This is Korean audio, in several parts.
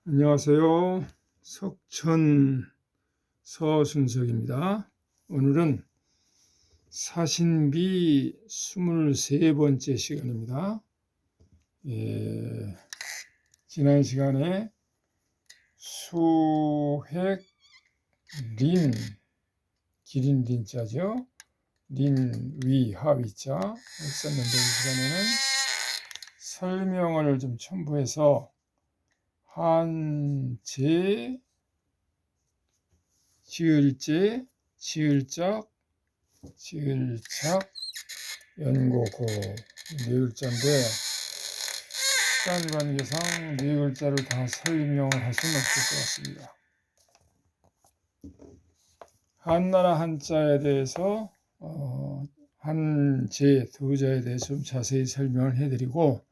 안녕하세요. 석천 서순석입니다. 오늘은 사신비 23번째 시간입니다. 지난 시간에 수획 린, 기린 린자죠. 린, 위, 하위자 했었는데 이 시간에는 설명을 좀 첨부해서 한제, 지을제, 지을작, 지을착, 연고고 네 글자인데 시간 관계상 네 글자를 다 설명을 할 수는 없을 것 같습니다. 한나라 한자에 대해서 한제, 두자에 대해서 좀 자세히 설명을 해드리고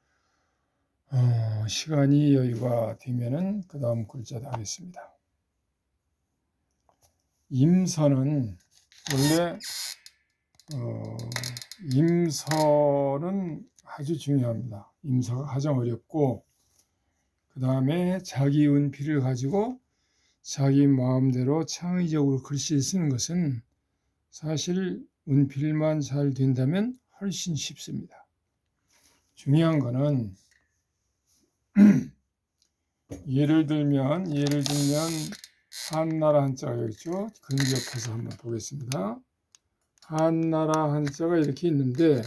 시간이 여유가 되면은 그 다음 글자도 하겠습니다. 임서는 원래 임서는 아주 중요합니다. 임서가 가장 어렵고 그 다음에 자기 운필을 가지고 자기 마음대로 창의적으로 글씨를 쓰는 것은 사실 운필만 잘 된다면 훨씬 쉽습니다. 중요한 거는 예를 들면 한나라 한자가 여기 있죠. 근접해서 한번 보겠습니다. 한나라 한자가 이렇게 있는데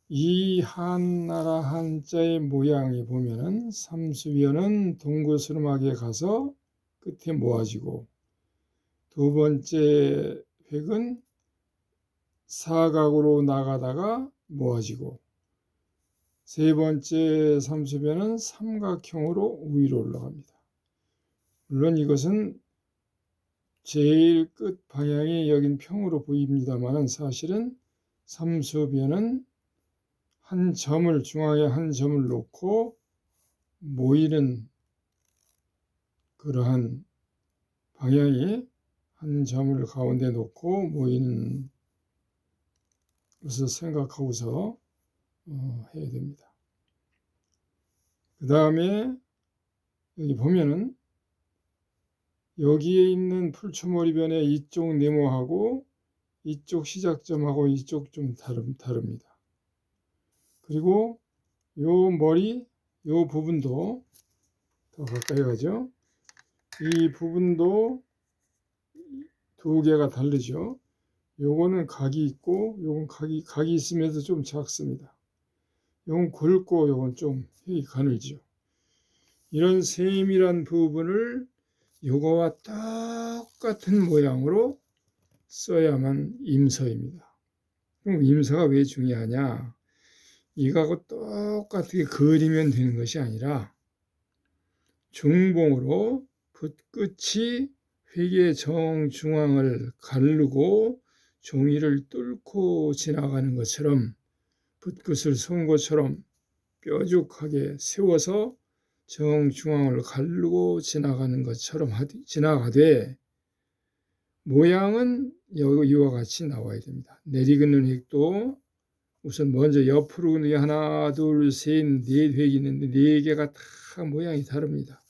이 한나라 한자의 모양이 보면은 삼수변은 동그스름하게 가서 끝에 모아지고 두 번째 획은 사각으로 나가다가 모아지고 세 번째 삼수변은 삼각형으로 위로 올라갑니다. 물론 이것은 제일 끝 방향이 여긴 평으로 보입니다만 사실은 삼수변은 한 점을 중앙에 한 점을 놓고 모이는 그러한 방향이 한 점을 가운데 놓고 모이는 것을 생각하고서 해야 됩니다. 그 다음에 여기 보면은 여기에 있는 풀초머리변의 이쪽 네모하고 이쪽 시작점하고 이쪽 좀 다릅니다. 그리고 요 머리 요 부분도 더 가까이 가죠. 이 부분도 두 개가 다르죠. 요거는 각이 있고 요건 각이 있으면서 좀 작습니다. 요건 굵고 요건 좀 획이 가늘죠. 이런 세밀한 부분을 요거와 똑같은 모양으로 써야만 임서입니다. 그럼 임서가 왜 중요하냐? 이거하고 똑같게 그리면 되는 것이 아니라 중봉으로 붓끝이 획의 정중앙을 가르고 종이를 뚫고 지나가는 것처럼 붓끝을 선 것처럼 뾰족하게 세워서 정중앙을 가르고 지나가는 것처럼 지나가되 모양은 이와 같이 나와야 됩니다. 내리긋는 획도 우선 먼저 옆으로 하나, 둘, 셋, 넷 획이 있는데 네 개가 다 모양이 다릅니다.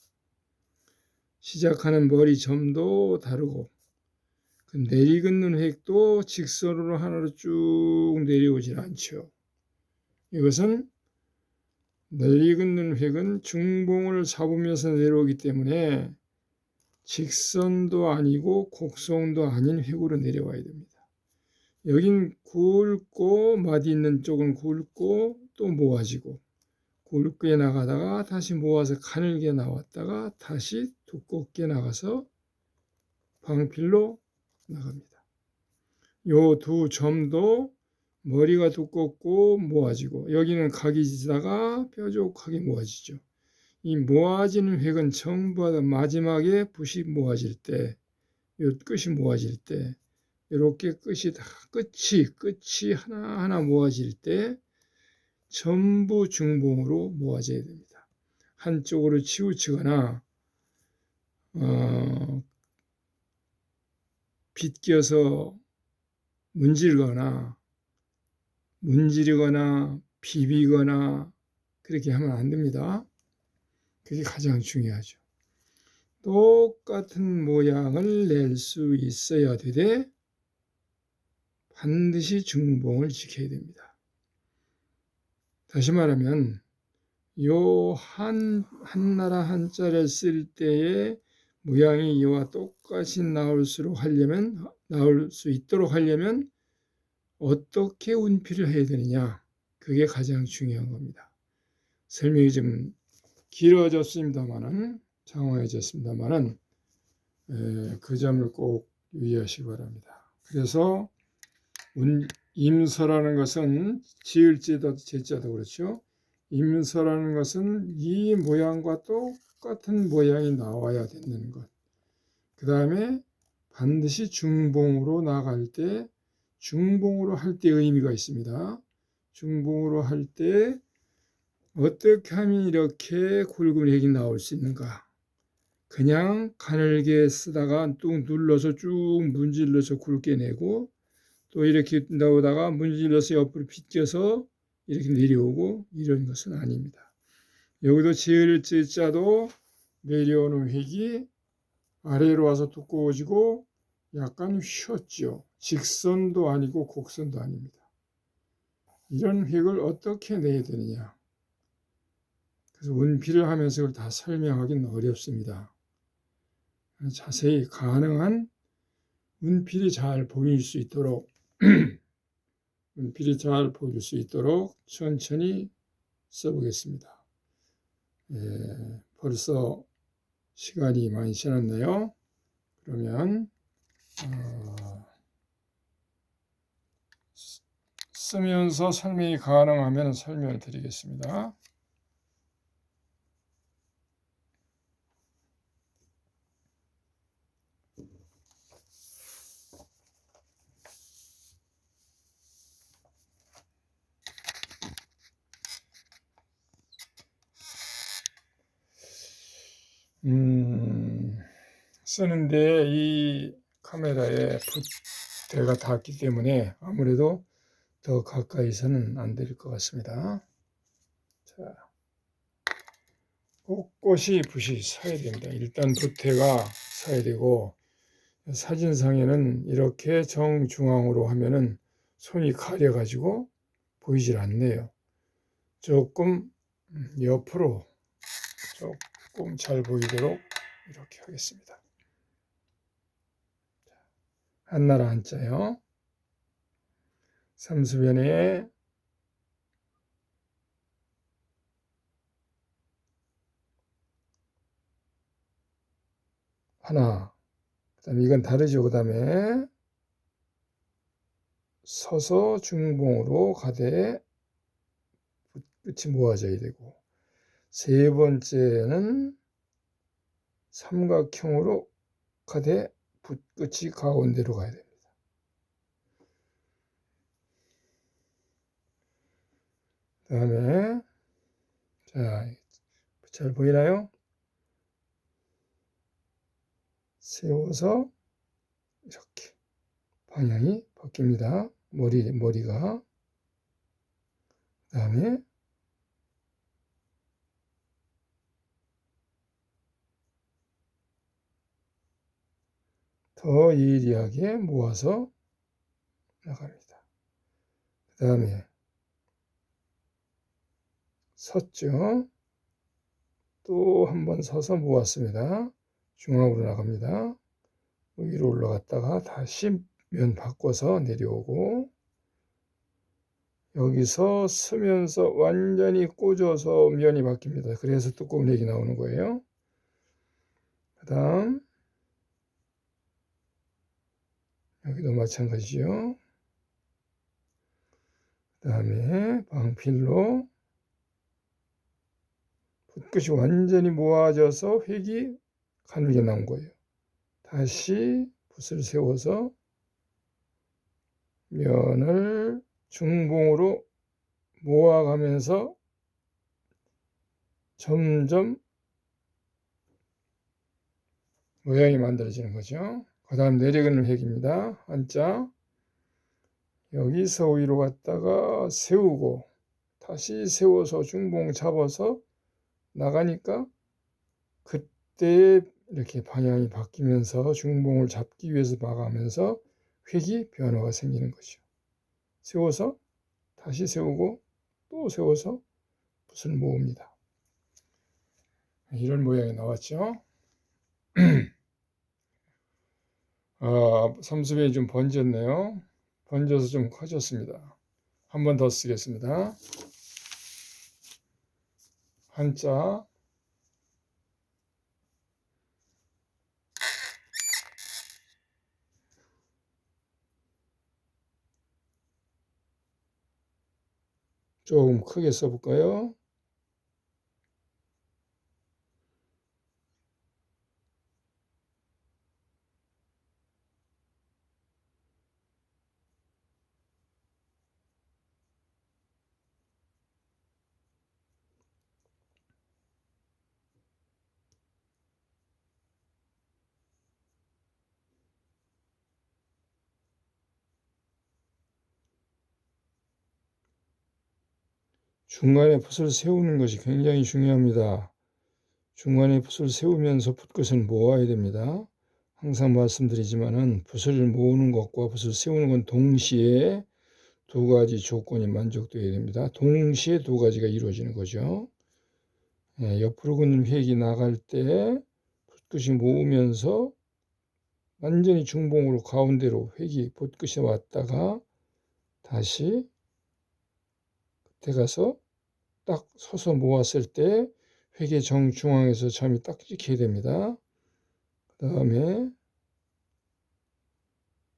시작하는 머리 점도 다르고 내리긋는 획도 직선으로 하나로 쭉 내려오질 않죠. 이것은 내리긋는 획은 중봉을 잡으면서 내려오기 때문에 직선도 아니고 곡선도 아닌 획으로 내려와야 됩니다. 여긴 굵고 마디 있는 쪽은 굵고 또 모아지고 굵게 나가다가 다시 모아서 가늘게 나왔다가 다시 두껍게 나가서 방필로 나갑니다. 요 두 점도 머리가 두껍고 모아지고 여기는 각이 지다가 뾰족하게 모아지죠. 이 모아지는 획은 전부 다 마지막에 붓이 모아질 때, 요 끝이 모아질 때 이렇게 끝이 하나하나 모아질 때 전부 중봉으로 모아져야 됩니다. 한쪽으로 치우치거나 빗겨서 문지르거나 비비거나 그렇게 하면 안 됩니다. 그게 가장 중요하죠. 똑같은 모양을 낼 수 있어야 되되 반드시 중봉을 지켜야 됩니다. 다시 말하면 요 한나라 한자를 쓸 때의 모양이 이와 똑같이 나올 수 있도록 하려면 어떻게 운필을 해야 되느냐, 그게 가장 중요한 겁니다. 설명이 좀 길어졌습니다만은, 장황해졌습니다만은 그 점을 꼭 유의하시기 바랍니다. 그래서 임서라는 것은 지을 제도 제자도 그렇죠. 임서라는 것은 이 모양과 똑같은 모양이 나와야 되는 것. 그 다음에 반드시 중봉으로 나갈 때, 중봉으로 할 때 의미가 있습니다. 중봉으로 할 때 어떻게 하면 이렇게 굵은 획이 나올 수 있는가. 그냥 가늘게 쓰다가 뚝 눌러서 쭉 문질러서 굵게 내고, 또 이렇게 나오다가 문질러서 옆으로 빗겨서 이렇게 내려오고, 이런 것은 아닙니다. 여기도 지을 자도 내려오는 획이 아래로 와서 두꺼워지고 약간 휘었죠. 직선도 아니고 곡선도 아닙니다. 이런 획을 어떻게 내야 되느냐. 그래서 운필을 하면서 그걸 다 설명하기는 어렵습니다. 자세히 가능한 운필이 잘 보일 수 있도록 운필이 잘 보일 수 있도록 천천히 써보겠습니다. 벌써 시간이 많이 지났네요. 그러면 쓰면서 설명이 가능하면 설명을 드리겠습니다. 쓰는데 이 카메라에 붓대가 닿기 때문에 아무래도 더 가까이서는 안 될 것 같습니다. 자, 꼿꼿이 붓이 서야 됩니다. 일단 붓대가 서야 되고, 사진상에는 이렇게 정중앙으로 하면은 손이 가려가지고 보이질 않네요. 조금 옆으로 조금 잘 보이도록 이렇게 하겠습니다. 한나라 한자요. 삼수변에 하나, 그 다음에 이건 다르죠. 그 다음에 서서 중봉으로 가되 끝이 모아져야 되고, 세 번째는 삼각형으로 가되 붓끝이 가운데로 가야 됩니다. 그 다음에 자, 잘 보이나요? 세워서 이렇게 방향이 바뀝니다. 머리가. 그 다음에 더 예리하게 모아서 나갑니다. 그 다음에 섰죠. 또 한 번 서서 모았습니다. 중앙으로 나갑니다. 위로 올라갔다가 다시 면 바꿔서 내려오고, 여기서 쓰면서 완전히 꽂아서 면이 바뀝니다. 그래서 두꺼운 획이 나오는 거예요. 그 다음 여기도 마찬가지죠. 그 다음에 방필로 붓끝이 완전히 모아져서 획이 가늘게 나온 거예요. 다시 붓을 세워서 면을 중봉으로 모아가면서 점점 모양이 만들어지는 거죠. 그 다음 내려가는 획입니다. 한자. 여기서 위로 갔다가 세우고 다시 세워서 중봉 잡아서 나가니까 그때 이렇게 방향이 바뀌면서 중봉을 잡기 위해서 막으면서 획이 변화가 생기는 거죠. 세워서 다시 세우고 또 세워서 붓을 모읍니다. 이런 모양이 나왔죠. 삼수변이 좀 번졌네요. 번져서 좀 커졌습니다. 한 번 더 쓰겠습니다. 한자 조금 크게 써볼까요? 중간에 붓을 세우는 것이 굉장히 중요합니다. 중간에 붓을 세우면서 붓끝을 모아야 됩니다. 항상 말씀드리지만은 붓을 모으는 것과 붓을 세우는 건 동시에 두 가지 조건이 만족되어야 됩니다. 동시에 두 가지가 이루어지는 거죠. 옆으로 긋는 획이 나갈 때 붓끝이 모으면서 완전히 중봉으로 가운데로 획이 붓끝이 왔다가 다시 끝에 가서 딱 서서 모았을 때 획의 정중앙에서 점이 딱 찍혀야 됩니다. 그 다음에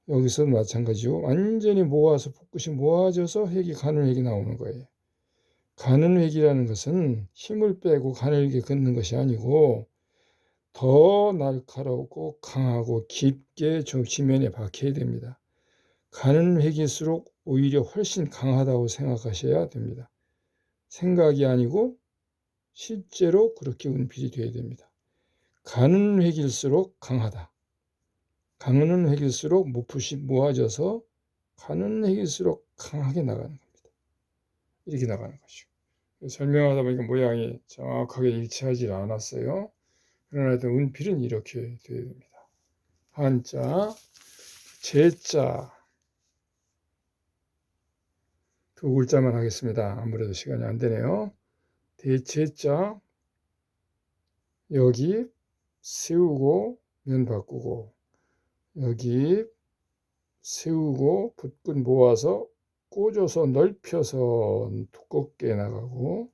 여기서 마찬가지고 완전히 모아서 붓끝이 모아져서 획이 가늘하게 나오는 거예요. 가늘획이라는 것은 힘을 빼고 가늘게 긋는 것이 아니고 더 날카롭고 강하고 깊게 지면에 박혀야 됩니다. 가늘획일수록 오히려 훨씬 강하다고 생각하셔야 됩니다. 생각이 아니고 실제로 그렇게 운필이 되어야 됩니다. 가늘획일수록 강하다. 가늘획일수록 붓이 모아져서 가늘획일수록 강하게 나가는 겁니다. 이렇게 나가는 거죠. 설명하다 보니까 모양이 정확하게 일치하지 않았어요. 그러나 하여튼 운필은 이렇게 되어야 됩니다. 한자, 제자 두 글자만 하겠습니다. 아무래도 시간이 안 되네요. 대제자 여기 세우고 면 바꾸고 여기 세우고 붓끝 모아서 꽂아서 넓혀서 두껍게 나가고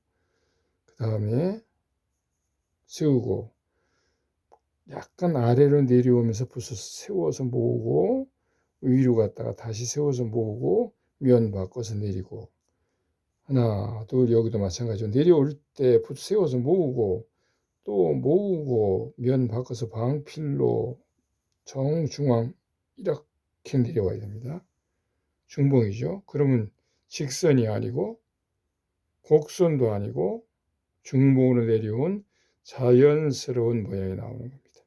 그 다음에 세우고 약간 아래로 내려오면서 붓을 세워서 모으고 위로 갔다가 다시 세워서 모으고 면 바꿔서 내리고 하나 둘 여기도 마찬가지로 내려올 때 붓 세워서 모으고 또 모으고 면 바꿔서 방필로 정중앙 이렇게 내려와야 됩니다. 중봉이죠. 그러면 직선이 아니고 곡선도 아니고 중봉으로 내려온 자연스러운 모양이 나오는 겁니다.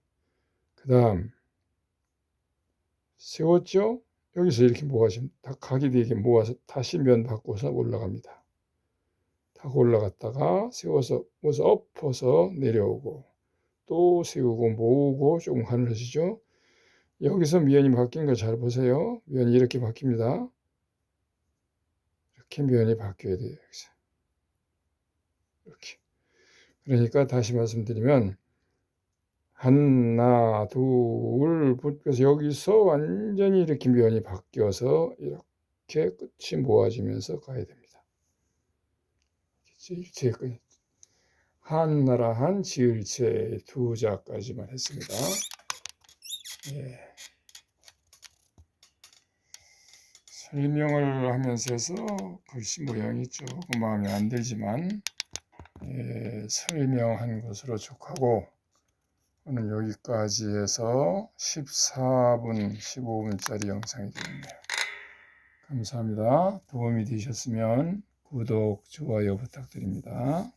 그 다음 세웠죠? 여기서 이렇게 모아지면 다 각이 되게 모아서 다시 면 바꿔서 올라갑니다. 딱 올라갔다가 세워서 엎어서 내려오고 또 세우고 모으고 조금 가늘어지죠? 여기서 면이 바뀐 거 잘 보세요. 면이 이렇게 바뀝니다. 이렇게 면이 바뀌어야 돼요. 여기서. 이렇게. 그러니까 다시 말씀드리면 하나 둘 붓겨서 여기서 완전히 이렇게 면이 바뀌어서 이렇게 끝이 모아지면서 가야 됩니다. 지을체 한나라 한 지을체 두 자까지만 했습니다. 예. 설명을 하면서 해서 글씨 모양이 조금 마음에 안 들지만 설명한 것으로 족하고 오늘 여기까지 해서 14분 15분짜리 영상이 되겠네요. 감사합니다. 도움이 되셨으면 구독, 좋아요 부탁드립니다.